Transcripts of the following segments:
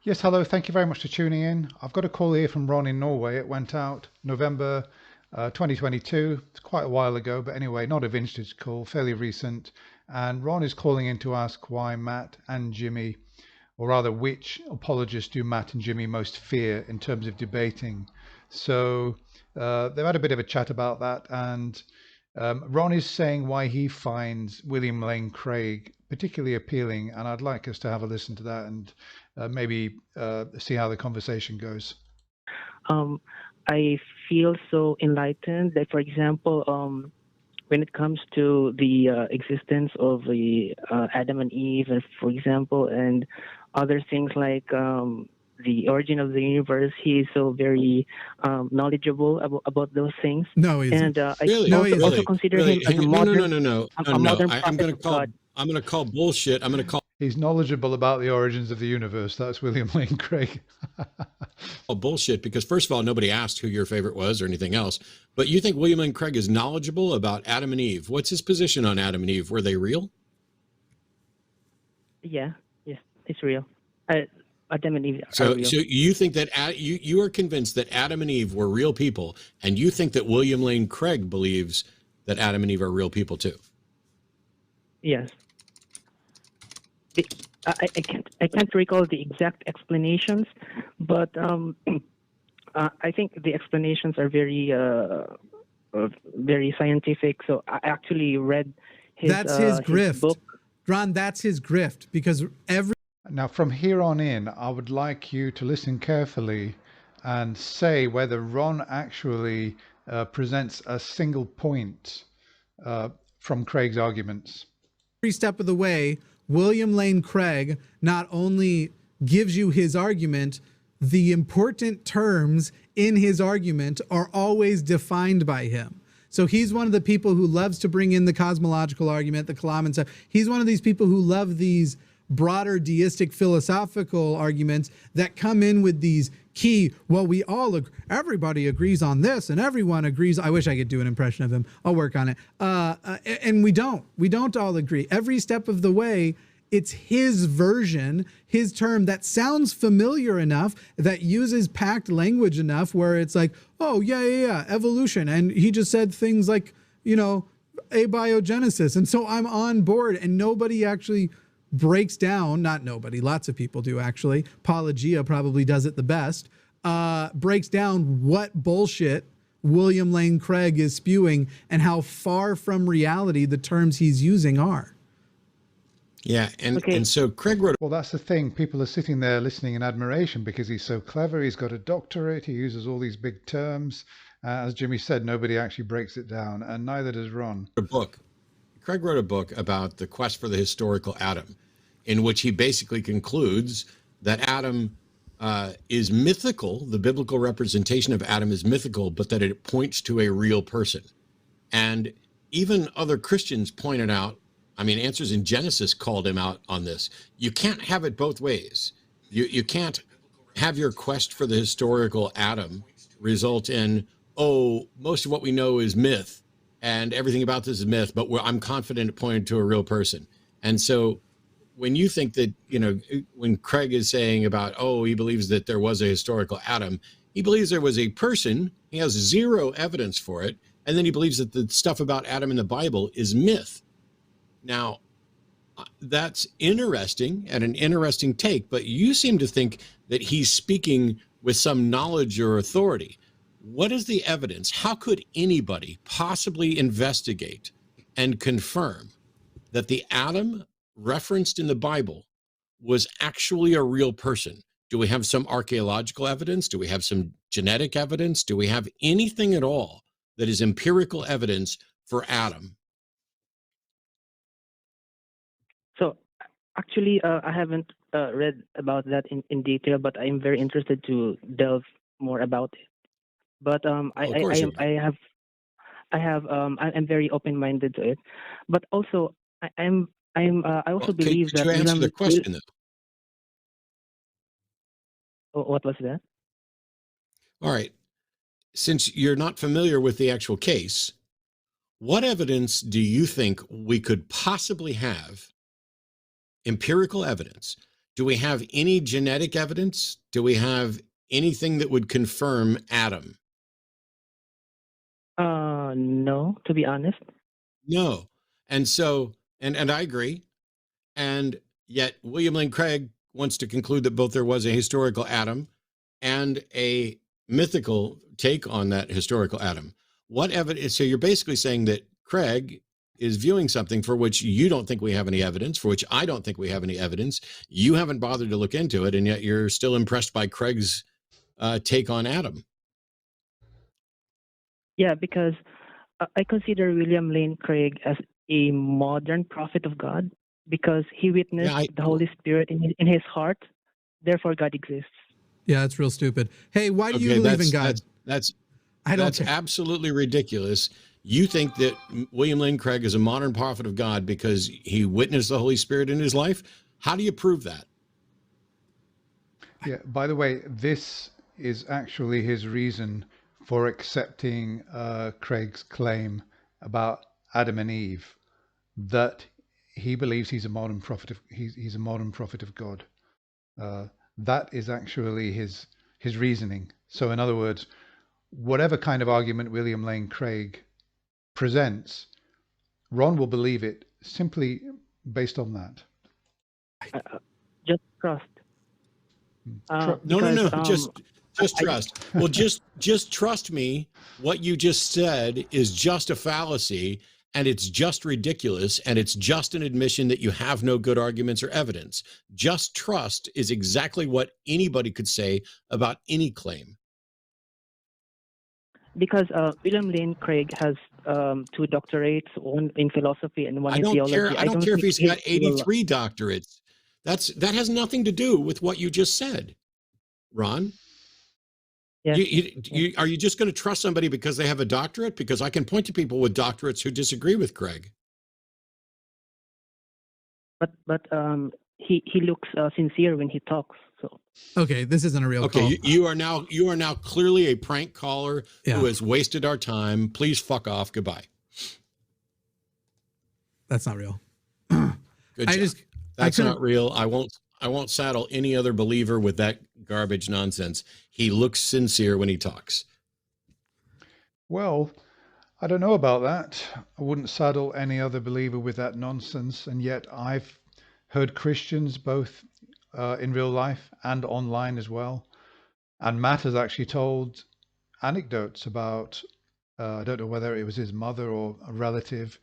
Yes, hello. Thank you very much for tuning in. I've got a call here from Ron in Norway. It went out November 2022. It's quite a while ago, but anyway, not a vintage call, fairly recent. And Ron is calling in to ask why Matt and Jimmy, or rather, which apologist do Matt and Jimmy most fear in terms of debating. So they've had a bit of a chat about that, and Ron is saying why he finds William Lane Craig particularly appealing, and I'd like us to have a listen to that and maybe see how the conversation goes. Um, I feel so enlightened that, for example, when it comes to the existence of the Adam and Eve, and for example, and other things like the origin of the universe, he is so very knowledgeable about those things. No, he's And I Really? No, also, he isn't. also consider Really? him as a No, no, no, modern, no, no, no, a no. modern I'm prophet gonna of call. God. I'm gonna call bullshit. I'm gonna call He's knowledgeable about the origins of the universe. That's William Lane Craig. bullshit because first of all, nobody asked who your favorite was or anything else. But you think William Lane Craig is knowledgeable about Adam and Eve? What's his position on Adam and Eve? Were they real? Yeah, yes, it's real. Adam and Eve are So, real. so you think that you are convinced that Adam and Eve were real people, and you think that William Lane Craig believes that Adam and Eve are real people too? Yes. I can't recall the exact explanations, but I think the explanations are very scientific. So I actually read That's his his grift. book. Ron, that's his grift because every Now, from here on in, I would like you to listen carefully and say whether Ron actually presents a single point from Craig's arguments. step of the way, William Lane Craig not only gives you his argument, the important terms in his argument are always defined by him. So he's one of the people who loves to bring in the cosmological argument, the Kalam and stuff. He's one of these people who love these broader deistic philosophical arguments that come in with these key, well, everybody agrees on this and everyone agrees. I wish I could do an impression of him. I'll work on it. And we don't all agree. Every step of the way, it's his version, his term that sounds familiar enough, that uses packed language enough where it's like, oh, yeah, evolution. And he just said things like, abiogenesis. And so I'm on board, and nobody actually breaks down, not nobody, lots of people do actually. Apologia probably does it the best, breaks down what bullshit William Lane Craig is spewing and how far from reality the terms he's using are. Yeah, and Okay. and so Craig wrote. Well, that's the thing. People are sitting there listening in admiration because he's so clever. He's got a doctorate. He uses all these big terms. As Jimmy said, nobody actually breaks it down, and neither does Ron. A book. Craig wrote a book about the quest for the historical Adam, in which he basically concludes that Adam is mythical. The biblical representation of Adam is mythical, but that it points to a real person. And even other Christians pointed out, Answers in Genesis called him out on this. You can't have it both ways. You can't have your quest for the historical Adam result in, most of what we know is myth and everything about this is myth, but I'm confident it pointed to a real person. And so when you think that, when Craig is saying about, he believes that there was a historical Adam, he believes there was a person. He has zero evidence for it. And then he believes that the stuff about Adam in the Bible is myth. Now, that's interesting and an interesting take, but you seem to think that he's speaking with some knowledge or authority. What is the evidence? How could anybody possibly investigate and confirm that the Adam referenced in the Bible was actually a real person? Do we have some archaeological evidence? Do we have some genetic evidence? Do we have anything at all that is empirical evidence for Adam? So actually, I haven't read about that in detail, but I'm very interested to delve more about it. But Of course you are. I'm very open-minded to it. But also, I also Well, believe could that you answer the question, though? What was that? All right. Since you're not familiar with the actual case, what evidence do you think we could possibly have, empirical evidence, do we have any genetic evidence? Do we have anything that would confirm Adam? No, to be honest. No. And so, and I agree. And yet William Lane Craig wants to conclude that both there was a historical Adam and a mythical take on that historical Adam. What evidence? So you're basically saying that Craig is viewing something for which you don't think we have any evidence, for which I don't think we have any evidence. You haven't bothered to look into it, and yet you're still impressed by Craig's take on Adam. Yeah, because I consider William Lane Craig as a modern prophet of God because he witnessed the Holy Spirit in his heart. Therefore, God exists. Yeah, that's real stupid. Hey, why do you believe in God? That's care. Absolutely ridiculous. You think that William Lane Craig is a modern prophet of God because he witnessed the Holy Spirit in his life? How do you prove that? Yeah, by the way, this is actually his reason for accepting Craig's claim about Adam and Eve, that he believes he's a modern prophet of he's a modern prophet of God. That is actually his reasoning. So in other words, whatever kind of argument William Lane Craig presents, Ron will believe it simply based on that. Just trust. No. Just trust. Well, just trust me. What you just said is just a fallacy, and it's just ridiculous, and it's just an admission that you have no good arguments or evidence. Just trust is exactly what anybody could say about any claim. Because William Lane Craig has 2 doctorates, one in philosophy and one in theology. I don't care if he's got 83 doctorates. That has nothing to do with what you just said, Ron. Yes. Are you just going to trust somebody because they have a doctorate? Because I can point to people with doctorates who disagree with Craig. But he looks sincere when he talks. So okay, this isn't a real call. You are now clearly a prank caller who has wasted our time. Please fuck off. Goodbye. That's not real. Good job. That's not real. I won't saddle any other believer with that garbage nonsense. He looks sincere when he talks. Well, I don't know about that. I wouldn't saddle any other believer with that nonsense. And yet I've heard Christians both in real life and online as well. And Matt has actually told anecdotes about, I don't know whether it was his mother or a relative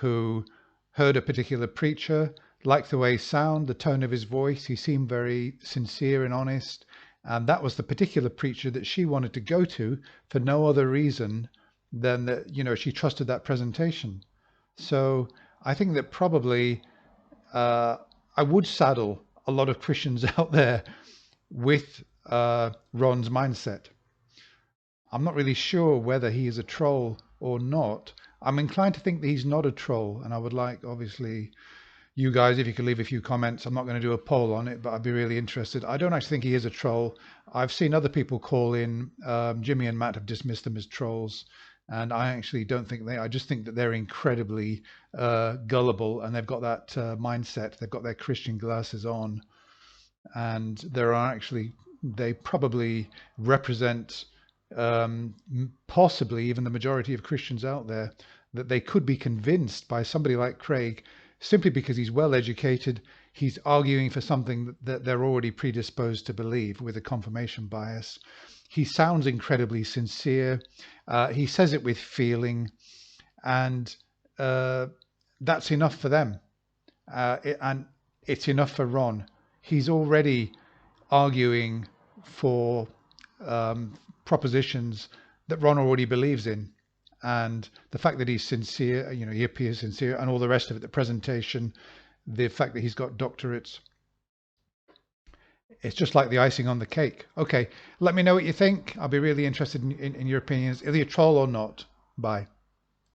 who heard a particular preacher, liked the way he sounded, the tone of his voice. He seemed very sincere and honest. And that was the particular preacher that she wanted to go to for no other reason than that, she trusted that presentation. So I think that probably I would saddle a lot of Christians out there with Ron's mindset. I'm not really sure whether he is a troll or not. I'm inclined to think that he's not a troll, and I would like, obviously, you guys, if you could leave a few comments. I'm not going to do a poll on it, but I'd be really interested. I don't actually think he is a troll. I've seen other people call in. Jimmy and Matt have dismissed them as trolls, and I actually don't think I just think that they're incredibly gullible, and they've got that mindset. They've got their Christian glasses on, and they probably represent possibly even the majority of Christians out there, that they could be convinced by somebody like Craig simply because he's well educated. He's arguing for something that they're already predisposed to believe with a confirmation bias. He sounds incredibly sincere. He says it with feeling, and that's enough for them. And it's enough for Ron. He's already arguing for propositions that Ron already believes in. And the fact that he's sincere, he appears sincere, and all the rest of it, the presentation, the fact that he's got doctorates, it's just like the icing on the cake. Okay, let me know what you think. I'll be really interested in your opinions. Is he a troll or not? Bye.